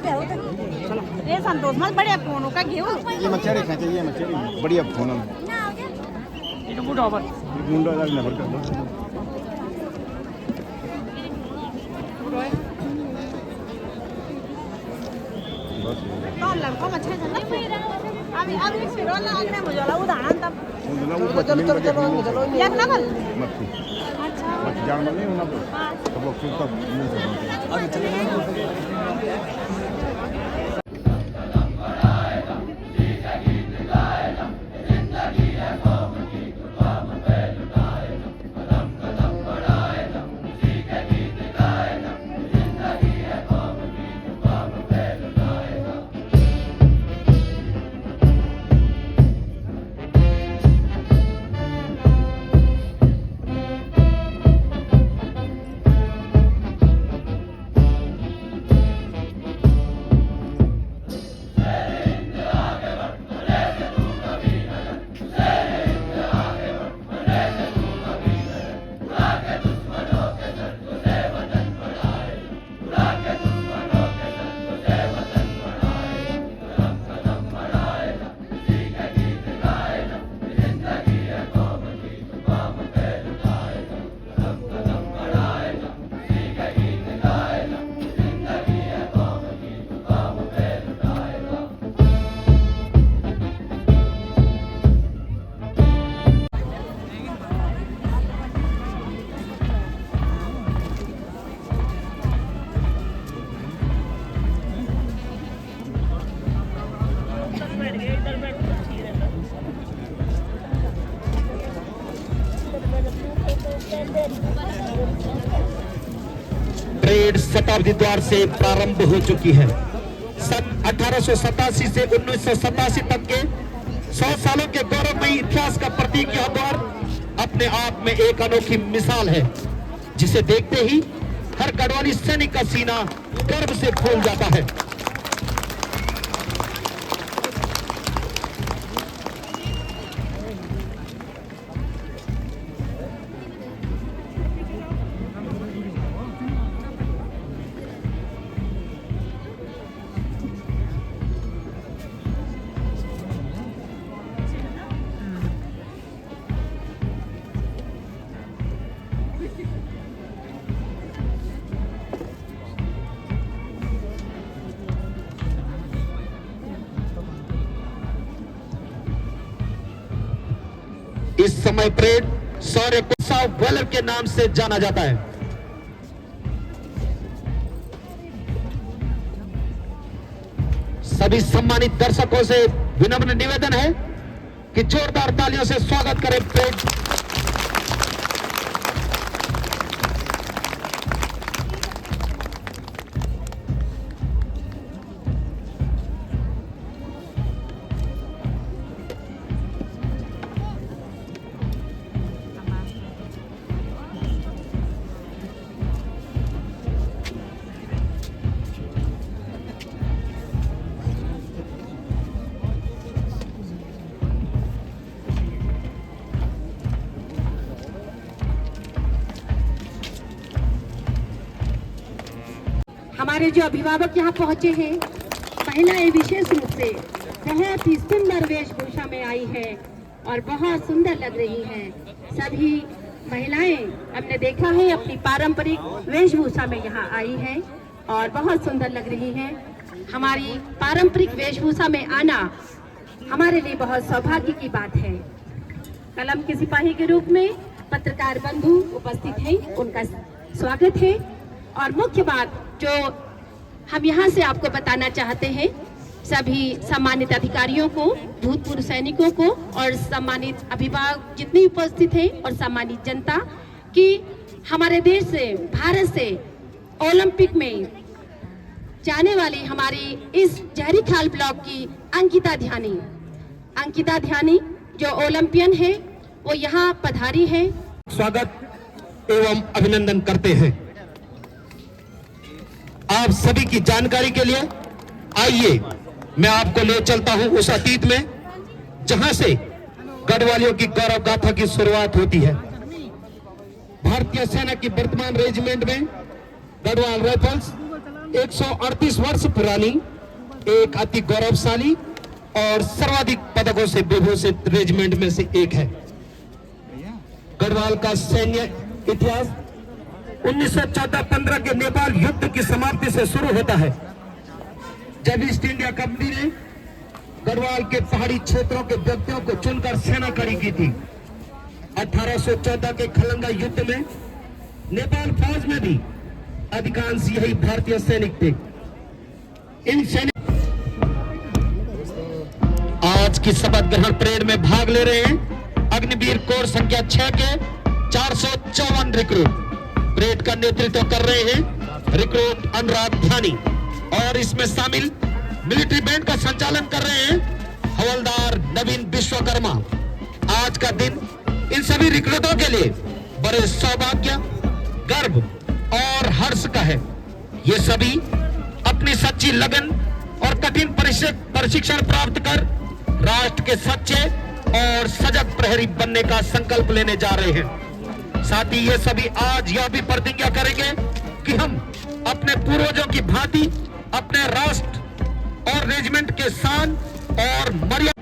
छोटे होते ये संतोष मत बड़े फोन का घेऊ ये मछली खाते ये मछली बढ़िया फोन ये तो बूढ़ा पर मुंडा लगना पड़ता तो लड़का मछली था ना अभी फिरो ना आगने मुझे लगा उदाहरण तब चलो याद ना बल मच्छी मच्छी जान में नहीं होना तो वो क्यों तब अभी चले परेड शताब्दी द्वार से प्रारंभ हो चुकी है। सन 1887 से 1987 तक के 100 सालों के गौरवमयी इतिहास का प्रतीक यह द्वार अपने आप में एक अनोखी मिसाल है, जिसे देखते ही हर गढ़वाली सैनिक का सीना गर्व से फूल जाता है। इस समय परेड शौर्य उत्सव वॉलर के नाम से जाना जाता है। सभी सम्मानित दर्शकों से विनम्र निवेदन है कि जोरदार तालियों से स्वागत करें परेड। हमारे जो अभिभावक यहाँ पहुँचे हैं, महिलाएं विशेष रूप से बहुत ही सुंदर वेशभूषा में आई है और बहुत सुंदर लग रही हैं। सभी महिलाएं हमने देखा है अपनी पारंपरिक वेशभूषा में यहाँ आई हैं और बहुत सुंदर लग रही हैं। हमारी पारंपरिक वेशभूषा में आना हमारे लिए बहुत सौभाग्य की बात है। कलम के सिपाही के रूप में पत्रकार बंधु उपस्थित हैं, उनका स्वागत है। और मुख्य बात जो हम यहाँ से आपको बताना चाहते हैं, सभी सम्मानित अधिकारियों को, भूतपूर्व सैनिकों को और सम्मानित अभिभावक जितने उपस्थित हैं और सम्मानित जनता, कि हमारे देश से, भारत से ओलंपिक में जाने वाली हमारी इस जहरी खाल ब्लॉक की अंकिता ध्यानी जो ओलंपियन है, वो यहाँ पधारी है। स्वागत एवं अभिनंदन करते हैं। आप सभी की जानकारी के लिए आइए मैं आपको ले चलता हूं उस अतीत में जहां से गढ़वालियों की गौरव गाथा की शुरुआत होती है। भारतीय सेना की वर्तमान रेजिमेंट में गढ़वाल राइफल्स 138 वर्ष पुरानी एक अति गौरवशाली और सर्वाधिक पदकों से विभूषित रेजिमेंट में से एक है। गढ़वाल का सैन्य इतिहास 1914-15 के नेपाल युद्ध की समाप्ति से शुरू होता है, जब ईस्ट इंडिया कंपनी ने गढ़वाल के पहाड़ी क्षेत्रों के व्यक्तियों को चुनकर सेना खड़ी की थी। 1814 के खलंगा युद्ध में नेपाल फौज में भी अधिकांश यही भारतीय सैनिक थे। इन सैनिक आज की शपथ ग्रहण परेड में भाग ले रहे हैं अग्निवीर कोर संख्या 6 के 454 रिक्रूट। परेड का नेतृत्व कर रहे हैं रिक्रूट अनुराग ध्यानी और इसमें शामिल मिलिट्री बैंड का संचालन कर रहे हैं हवलदार नवीन विश्वकर्मा। आज का दिन इन सभी रिक्रूटों के लिए बड़े सौभाग्य, गर्व और हर्ष का है। ये सभी अपनी सच्ची लगन और कठिन प्रशिक्षण प्राप्त कर राष्ट्र के सच्चे और सजग प्रहरी बनने का संकल्प लेने जा रहे हैं। साथ ही ये सभी आज यह भी प्रतिज्ञा करेंगे कि हम अपने पूर्वजों की भांति अपने राष्ट्र और रेजिमेंट के शान और मर्यादा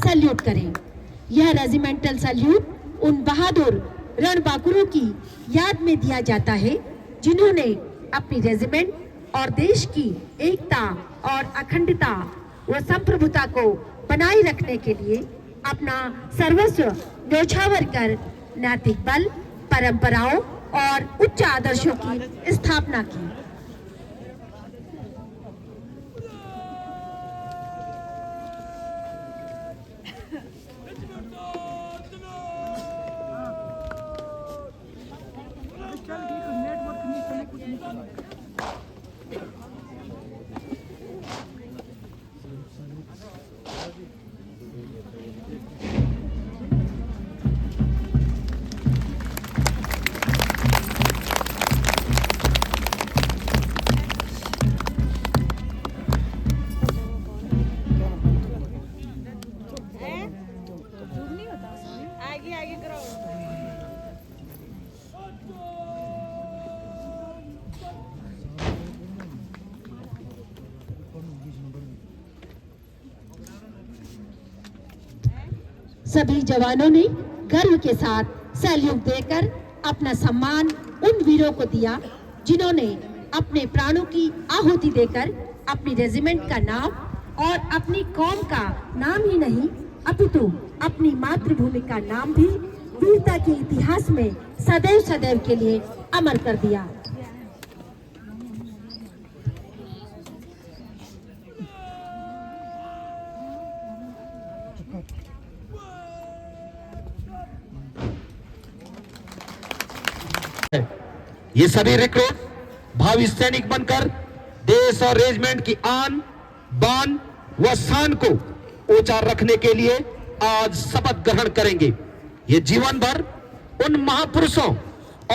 सैल्यूट करें। यह रेजिमेंटल सैल्यूट उन बहादुर रणबांकुरों की याद में दिया जाता है जिन्होंने अपनी रेजिमेंट और देश की एकता और अखंडता व संप्रभुता को बनाए रखने के लिए अपना सर्वस्व न्यौछावर कर नैतिक बल, परंपराओं और उच्च आदर्शों की स्थापना की। सभी जवानों ने गर्व के साथ सैल्यूट देकर अपना सम्मान उन वीरों को दिया जिन्होंने अपने प्राणों की आहुति देकर अपनी रेजिमेंट का नाम और अपनी कौम का नाम ही नहीं अपितु अपनी मातृभूमि का नाम भी वीरता के इतिहास में सदैव सदैव के लिए अमर कर दिया। ये सभी रिक्रूट भावी सैनिक बनकर देश और रेजिमेंट की आन बान व शान को ऊंचा रखने के लिए आज शपथ ग्रहण करेंगे। ये जीवन भर उन महापुरुषों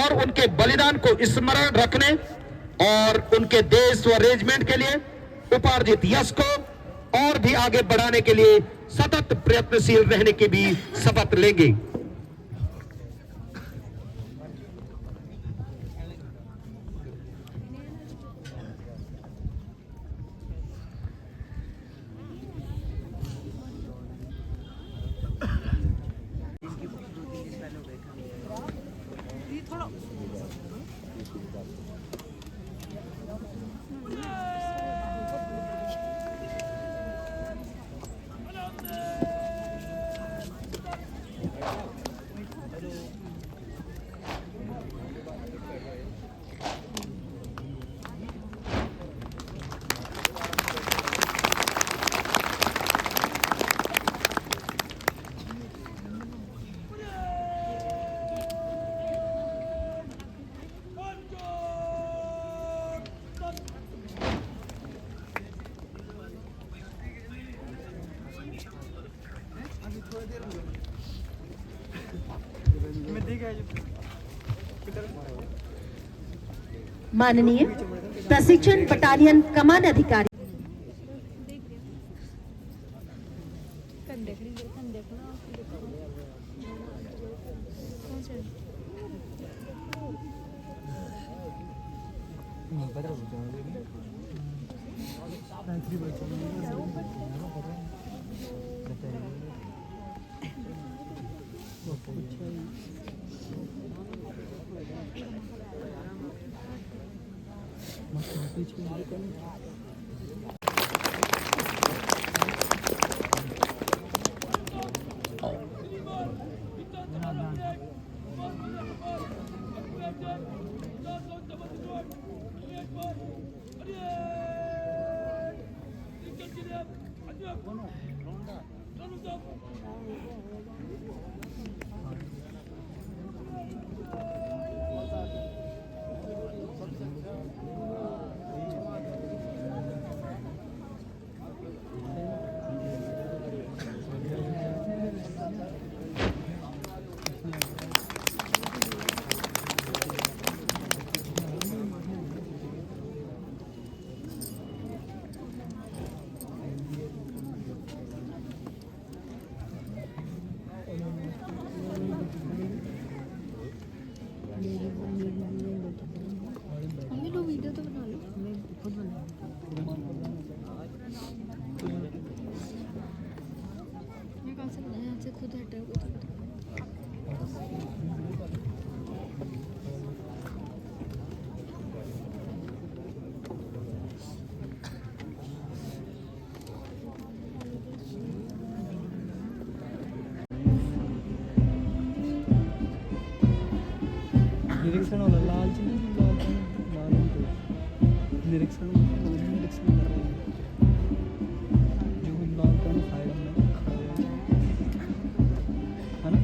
और उनके बलिदान को स्मरण रखने और उनके देश व रेजिमेंट के लिए उपार्जित यश को और भी आगे बढ़ाने के लिए सतत प्रयत्नशील रहने की भी शपथ लेंगे। माननीय प्रशिक्षण बटालियन कमान अधिकारी निरीक्षण वाला लाल चीज लाल निरीक्षण निरीक्षण कर रहे हैं जो लाल का साइड में खड़ा है ना।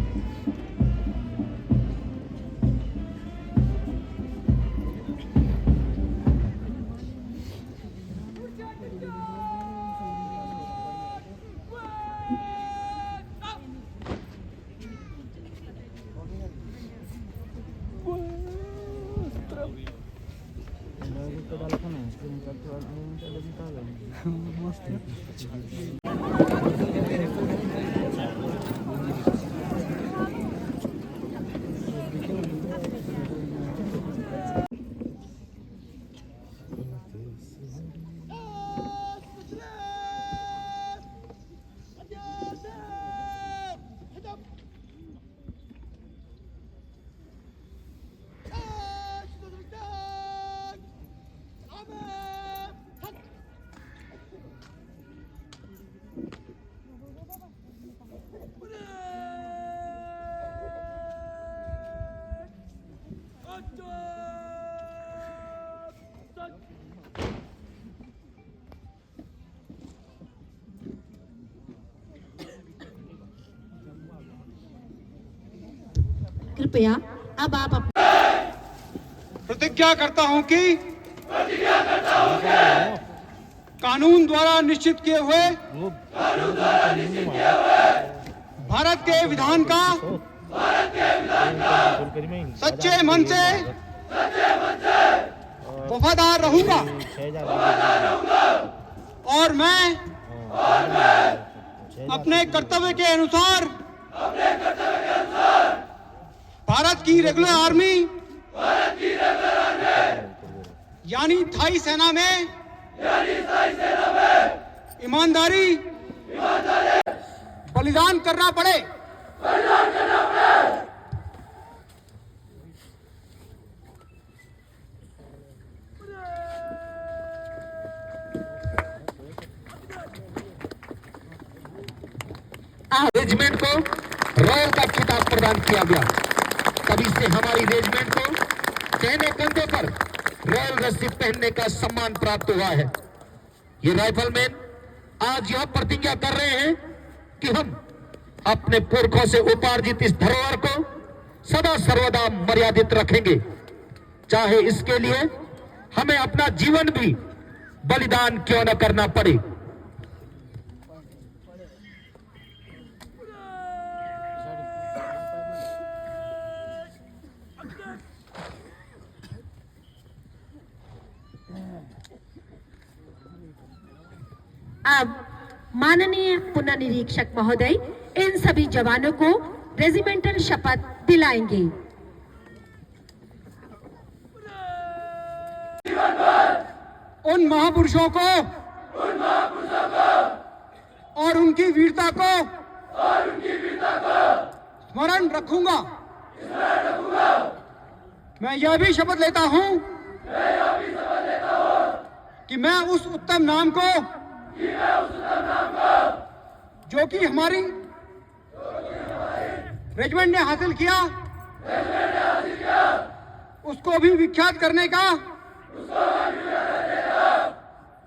कृपया अब आप प्रतिज्ञा करता हूं कि कानून द्वारा निश्चित किए हुए भारत के विधान का सच्चे मन से वफादार रहूंगा और मैं अपने कर्तव्य के अनुसार भारत की रेगुलर आर्मी यानी थाई सेना में ईमानदारी बलिदान करना पड़े। रेजिमेंट को रॉयल का खिताब प्रदान किया गया। तभी से हमारी रेजिमेंट को दाहिने कंधे पर रॉयल रस्सी पहनने का सम्मान प्राप्त हुआ है। ये राइफलमैन आज यह प्रतिज्ञा कर रहे हैं कि हम अपने पुरखों से उपार्जित इस धरोहर को सदा सर्वदा मर्यादित रखेंगे, चाहे इसके लिए हमें अपना जीवन भी बलिदान क्यों न करना पड़े। अब माननीय पुनर्निरीक्षक महोदय इन सभी जवानों को रेजिमेंटल शपथ दिलाएंगे। उन महापुरुषों को और उनकी वीरता को स्मरण रखूंगा। मैं यह भी शपथ लेता हूं कि मैं उस उत्तम नाम को जो कि हमारी रेजिमेंट ने हासिल किया उसको भी विख्यात करने का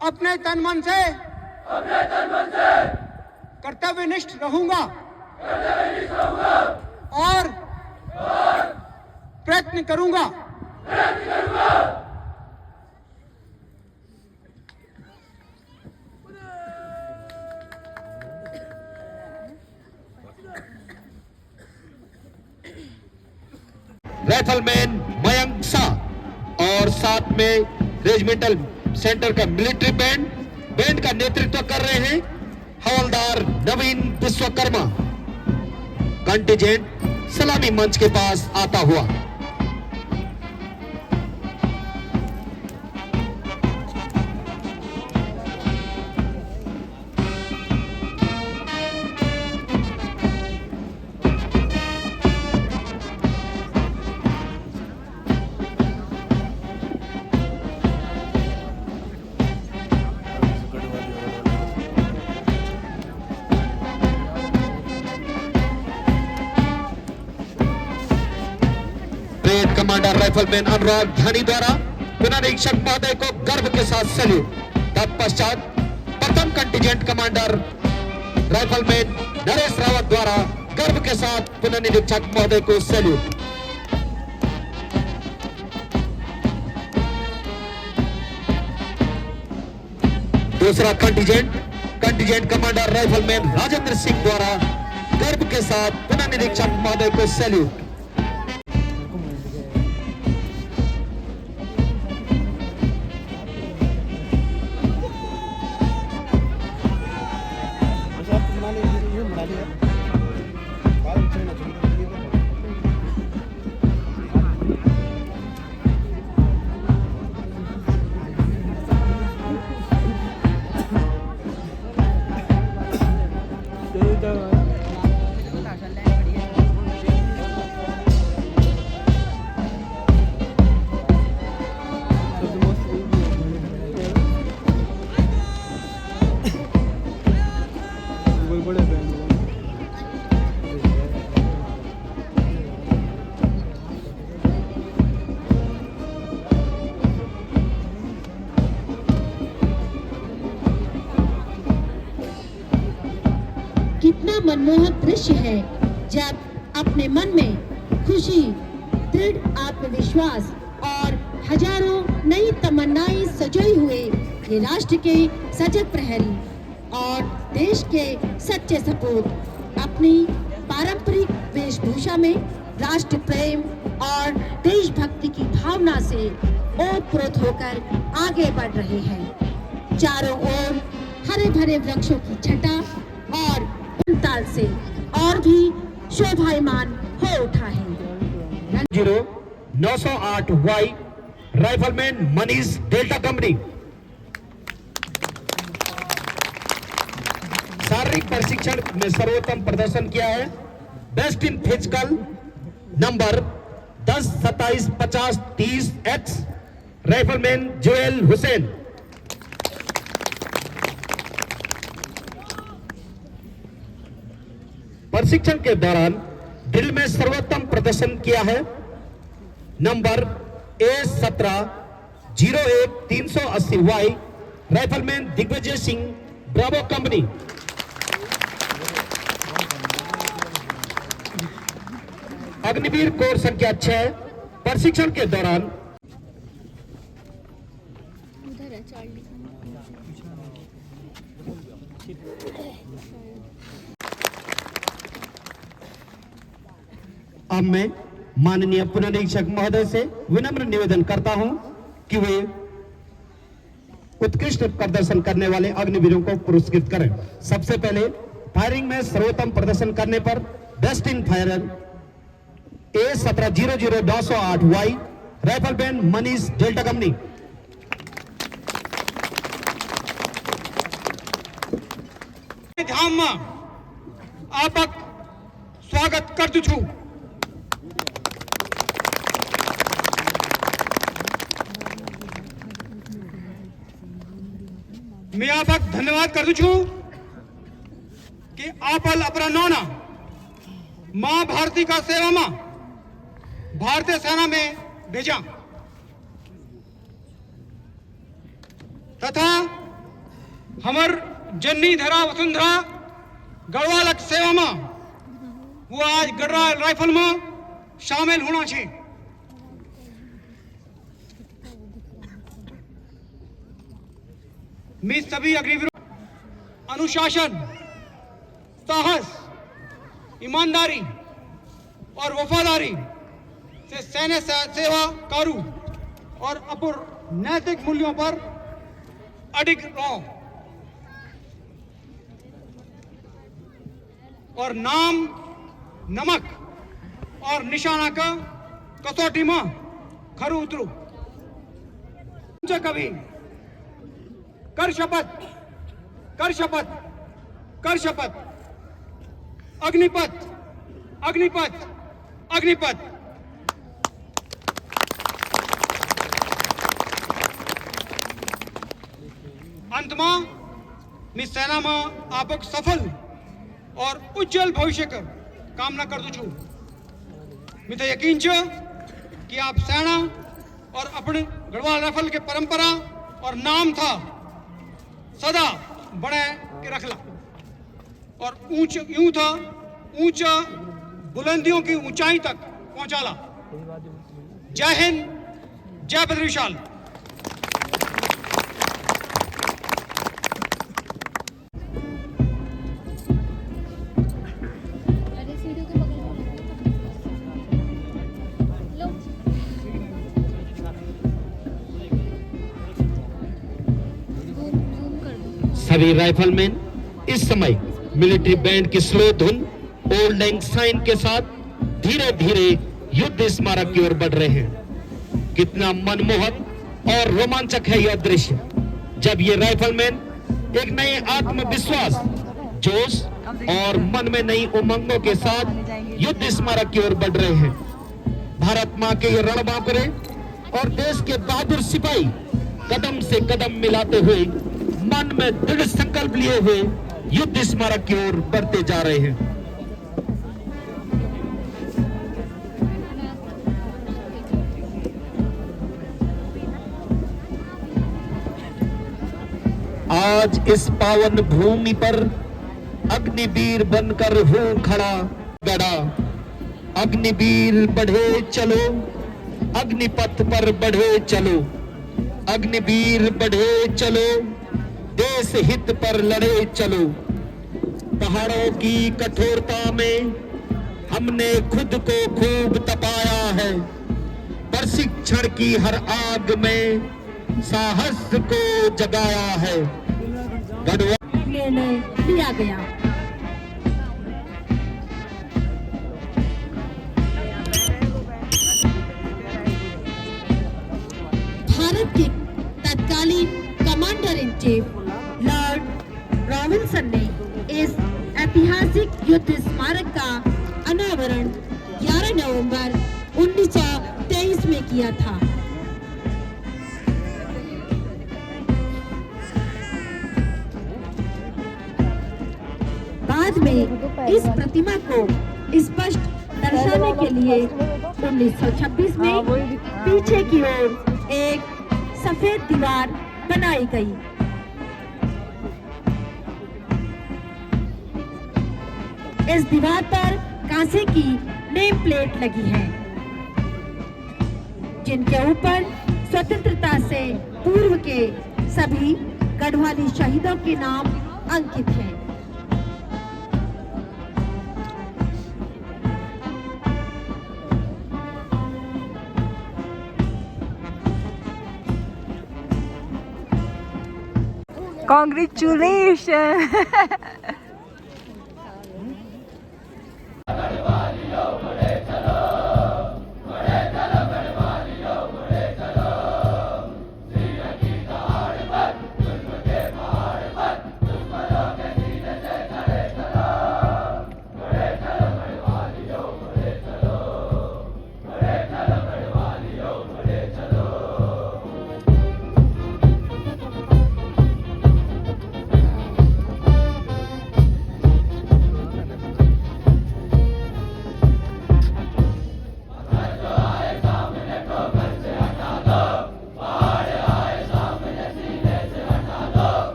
अपने तन मन से कर्तव्यनिष्ठ रहूंगा और प्रयत्न करूंगा। राइफलमैन मयंक शाह और साथ में रेजिमेंटल सेंटर का मिलिट्री बैंड का नेतृत्व कर रहे हैं हवलदार नवीन विश्वकर्मा। कंटिजेंट सलामी मंच के पास आता हुआ। कमांडर राइफलमैन अनुराग धानी द्वारा पुनरीक्षक महोदय को गर्व के साथ सैल्यूट। तत्पश्चात प्रथम contingent commander rifleman Naresh Rawat द्वारा गर्व के साथ पुनरीक्षक महोदय को सैल्यूट। दूसरा contingent commander rifleman Rajendra Singh द्वारा गर्व के साथ पुनरीक्षक महोदय को सैल्यूट। कितना मनमोहक दृश्य है जब अपने मन में खुशी, दृढ़ आत्मविश्वास और हजारों नई तमन्नाएं सजोए हुए ये राष्ट्र के सजग प्रहरी और देश के सच्चे सपूत अपनी पारंपरिक वेशभूषा में राष्ट्र प्रेम और देशभक्ति की भावना से ओतप्रोत होकर आगे बढ़ रहे हैं। चारों ओर हरे भरे वृक्षों की छटा और उन ताल से और भी शोभायमान हो उठा है। 908 Y rifleman Manish Delta company. शारीरिक प्रशिक्षण में सर्वोत्तम प्रदर्शन किया है। Best in physical number 10, 27, 50, 30 X rifleman Joel Hussain. प्रशिक्षण के दौरान ड्रिल में सर्वोत्तम प्रदर्शन किया है। Number A17 01 380 Y rifleman Digvijay Singh Bravo company. Agniveer कोर संख्या 6 प्रशिक्षण के दौरान अब मैं माननीय पुनरीक्षक महोदय से विनम्र निवेदन करता हूं कि वे उत्कृष्ट प्रदर्शन करने वाले अग्निवीरों को पुरस्कृत करें। सबसे पहले फायरिंग में सर्वोत्तम प्रदर्शन करने पर best in fire A17 00 908 Y rifleman Manish Delta company. ध्यान में आपक स्वागत करती छू। मैं आपक धन्यवाद करती छू कि आप अपना नौना मां भारती का सेवा में भारतीय सेना में भेजा तथा हमर जननी धरा वसुंधरा गढ़वाल सेवा में वो आज गढ़वाल राइफल में शामिल होना चाहिए। मैं सभी अग्निवीरों अनुशासन, साहस, ईमानदारी और वफादारी से सैन्य सेवा करूं और अपूर्व नैतिक मूल्यों पर अडिग रहो और नाम, नमक और निशाना का कसौटी में खरू उतरू। कभी कर शपथ, कर शपथ, कर शपथ। अग्निपथ, अग्निपथ, अग्निपथ। अंत में मैं सेना में आपक सफल और उज्जवल भविष्य कर कामना कर दू छू। मैं तो यकीन छ कि आप सेना और अपने गढ़वाल राइफल के परंपरा और नाम था सदा बड़े के रखला और ऊंच यूं था ऊंचा बुलंदियों की ऊंचाई तक पहुंचाला। जय हिंद, जय बद्र विशाल। सभी राइफलमैन इस समय मिलिट्री बैंड की स्लो धुन ओल्ड लैंग साइन के साथ धीरे धीरे युद्ध स्मारक की ओर बढ़ रहे हैं। कितना मनमोहक और रोमांचक है यह दृश्य जब ये राइफलमैन एक नए आत्मविश्वास, जोश और मन में नई उमंगों के साथ युद्ध स्मारक की ओर बढ़ रहे हैं। भारत मां के ये रणबांकुरे और देश के बहादुर सिपाही कदम से कदम मिलाते हुए मन में दृढ़ संकल्प लिए हुए युद्ध स्मारक की ओर बढ़ते जा रहे हैं। आज इस पावन भूमि पर अग्निवीर बनकर हूं खड़ा गड़ा। अग्निवीर बढ़े चलो, अग्निपथ पर बढ़े चलो, अग्निवीर बढ़े चलो, देश हित पर लड़े चलो। पहाड़ों की कठोरता में हमने खुद को खूब तपाया है, प्रशिक्षण की हर आग में साहस को जगाया है। निर्णय लिया गया। भारत के तत्कालीन commander in chief Lord Robinson ने इस ऐतिहासिक युद्ध स्मारक का अनावरण 11 नवंबर 1923 में किया था। बाद में इस प्रतिमा को स्पष्ट दर्शाने के लिए 1926 में पीछे की ओर एक सफेद दीवार बनाई गई। इस दीवार पर कांसे की नेम प्लेट लगी है, जिनके ऊपर स्वतंत्रता से पूर्व के सभी गढ़वाली शहीदों के नाम अंकित हैं। Congratulations!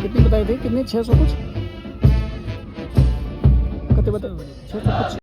कितनी बताए थे? कितने? 600 कुछ? कितने बताए? 600 कुछ।